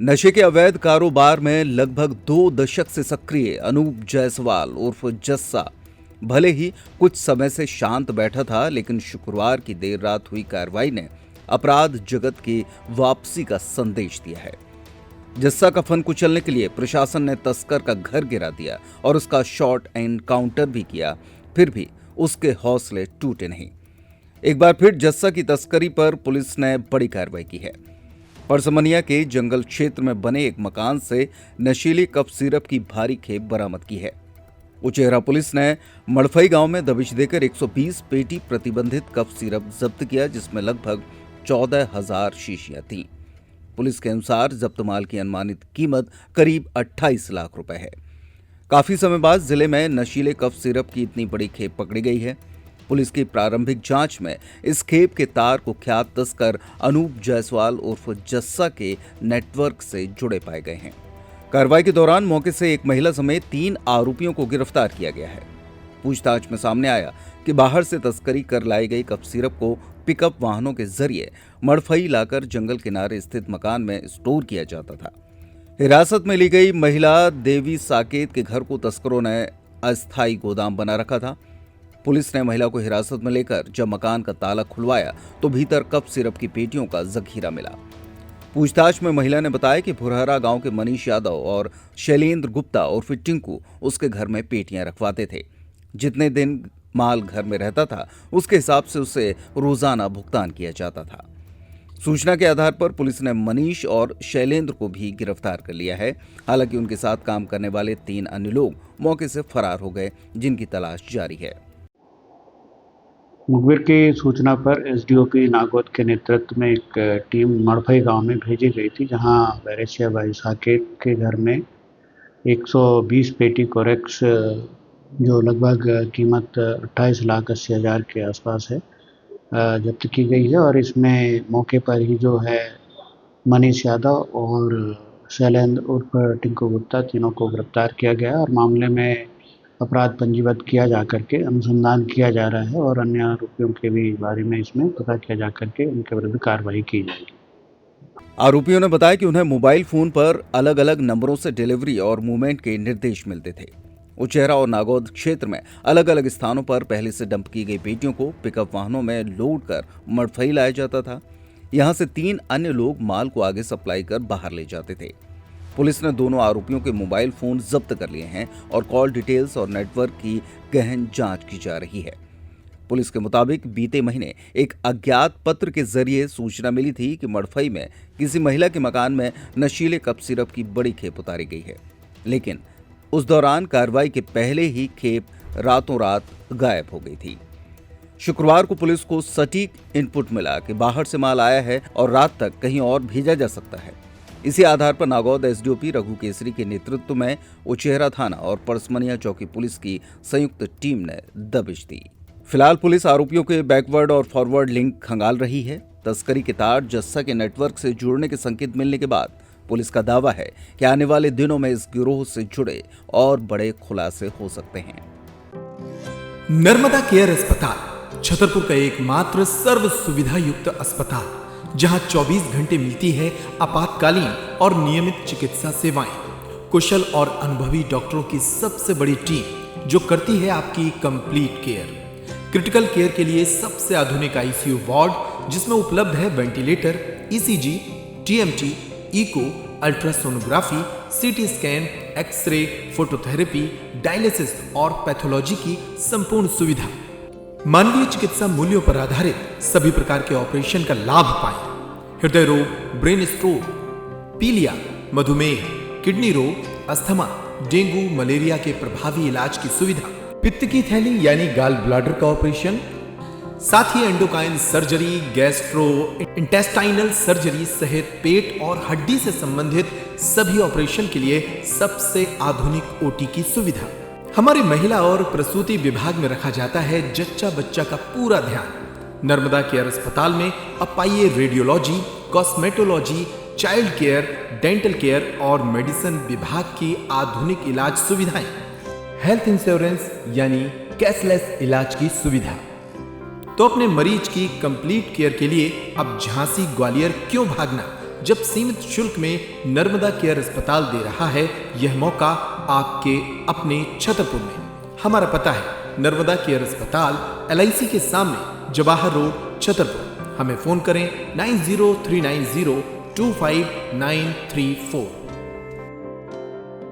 नशे के अवैध कारोबार में लगभग 2 दशक से सक्रिय अनूप जायसवाल उर्फ जस्सा भले ही कुछ समय से शांत बैठा था, लेकिन शुक्रवार की देर रात हुई कार्रवाई ने अपराध जगत की वापसी का संदेश दिया है। जस्सा का फन कुचलने के लिए प्रशासन ने तस्कर का घर गिरा दिया और उसका शॉट एनकाउंटर भी किया, फिर भी उसके हौसले टूटे नहीं। एक बार फिर जस्सा की तस्करी पर पुलिस ने बड़ी कार्रवाई की है। परसमनिया के जंगल क्षेत्र में बने एक मकान से नशीली कफ सिरप की भारी खेप बरामद की है। उचेहरा पुलिस ने मड़फई गांव में दबिश देकर 120 पेटी प्रतिबंधित कफ सिरप जब्त किया, जिसमें लगभग 14,000 शीशियां थीं। पुलिस के अनुसार जब्त माल की अनुमानित कीमत करीब 28 लाख रुपए है। काफी समय बाद जिले में नशीले कफ सिरप की इतनी बड़ी खेप पकड़ी गई है। पुलिस की प्रारंभिक जांच में इस खेप के तार कुख्यात तस्कर अनूप जायसवाल उर्फ जस्सा के नेटवर्क से जुड़े पाए गए हैं। कार्रवाई के दौरान मौके से एक महिला समेत 3 आरोपियों को गिरफ्तार किया गया है। पूछताछ में सामने आया कि बाहर से तस्करी कर लाई गई कफ सिरप को पिकअप वाहनों के जरिए मड़फई लाकर जंगल किनारे स्थित मकान में स्टोर किया जाता था। हिरासत में ली गई महिला देवी साकेत के घर को तस्करों ने अस्थायी गोदाम बना रखा था। पुलिस ने महिला को हिरासत में लेकर जब मकान का ताला खुलवाया तो भीतर कफ सिरप की पेटियों का जखीरा मिला। पूछताछ में महिला ने बताया कि भुरहरा गांव के मनीष यादव और शैलेंद्र गुप्ता और टिंकू उसके घर में पेटियां रखवाते थे। जितने दिन माल घर में रहता था उसके हिसाब से उसे रोजाना भुगतान किया जाता था। सूचना के आधार पर पुलिस ने मनीष और शैलेंद्र को भी गिरफ्तार कर लिया है। हालांकि उनके साथ काम करने वाले 3 अन्य लोग मौके से फरार हो गए, जिनकी तलाश जारी है। मुखबिर की सूचना पर एसडीओपी नागौद के नेतृत्व में एक टीम मड़फई गांव में भेजी गई थी, जहां बैरेसिया बाई साकेत के घर में 120 पेटी कोरेक्स जो लगभग कीमत 28,80,000 के आसपास है जब्त की गई है। और इसमें मौके पर ही जो है मनीष यादव और शैलेंद्र उर्फ टिंकू गुप्ता तीनों को गिरफ्तार किया गया और मामले में अपराध पंजीबद्ध किया जाकर के अनुसंधान किया जा रहा है और अन्य आरोपियों के भी बारे में इसमें पता किया जाकर के उनके विरुद्ध कार्रवाई की जाएगी। आरोपियों ने बताया कि उन्हें मोबाइल फोन पर अलग अलग नंबरों से डिलीवरी और मूवमेंट के निर्देश मिलते थे। उचेहरा और नागौद क्षेत्र में अलग अलग स्थानों पर पहले से डंप की गई पेटियों को पिकअप वाहनों में लोड कर मड़फई लाया जाता था। यहां से 3 अन्य लोग माल को आगे सप्लाई कर बाहर ले जाते थे। पुलिस ने दोनों आरोपियों के मोबाइल फोन जब्त कर लिए हैं और कॉल डिटेल्स और नेटवर्क की गहन जांच की जा रही है। पुलिस के मुताबिक बीते महीने एक अज्ञात पत्र के जरिए सूचना मिली थी कि मड़फई में किसी महिला के मकान में नशीले कफ सिरप की बड़ी खेप उतारी गई है, लेकिन उस दौरान कार्रवाई के पहले ही खेप रातों रात गायब हो गई थी। शुक्रवार को पुलिस को सटीक इनपुट मिला कि बाहर से माल आया है और रात तक कहीं और भेजा जा सकता है। इसी आधार पर नागौद एसडीओपी रघु केसरी के नेतृत्व में उचेहरा थाना और परसमनिया चौकी पुलिस की संयुक्त टीम ने दबिश दी। फिलहाल पुलिस आरोपियों के बैकवर्ड और फॉरवर्ड लिंक खंगाल रही है। तस्करी के तार जस्सा के नेटवर्क से जुड़ने के संकेत मिलने के बाद पुलिस का दावा है कि आने वाले दिनों में इस गिरोह से जुड़े और बड़े खुलासे हो सकते हैं। नर्मदा केयर अस्पताल छतरपुर का एकमात्र सर्व सुविधा युक्त अस्पताल, जहां 24 घंटे मिलती है आपातकालीन और नियमित चिकित्सा सेवाएं। कुशल और अनुभवी डॉक्टरों की सबसे बड़ी टीम जो करती है आपकी कंप्लीट केयर। क्रिटिकल केयर के लिए सबसे आधुनिक आईसीयू वार्ड, जिसमें उपलब्ध है ventilator, ECG, TMT, echo, ultrasonography, CT scan, X-ray, phototherapy, dialysis और पैथोलॉजी की संपूर्ण सुविधा। मानवीय चिकित्सा मूल्यों पर आधारित सभी प्रकार के ऑपरेशन का लाभ पाएं। हृदय रोग, ब्रेन स्ट्रोक, पीलिया, मधुमेह, किडनी रोग, अस्थमा, डेंगू, मलेरिया के प्रभावी इलाज की सुविधा, पित्त की थैली यानी गाल ब्लैडर का ऑपरेशन, साथ ही endocrine surgery, gastrointestinal surgery सहित पेट और हड्डी से संबंधित सभी ऑपरेशन के लिए सबसे आधुनिक ओटी की सुविधा। हमारे महिला और प्रसूति विभाग में रखा जाता है जच्चा बच्चा का पूरा ध्यान। नर्मदा केयर अस्पताल में अब पाइए radiology, cosmetology, child care, dental care और मेडिसिन विभाग की आधुनिक इलाज सुविधाएं, हेल्थ इंश्योरेंस यानी कैशलेस इलाज की सुविधा। तो अपने मरीज की कंप्लीट केयर के लिए अब झांसी ग्वालियर क्यों भागना? जब सीमित शुल्क में नर्मदा केयर अस्पताल दे रहा है यह मौका आपके अपने छतरपुर में। हमारा पता है नर्मदा केयर अस्पताल LIC के सामने, जवाहर रोड, छतरपुर। हमें फोन करें 9039025934।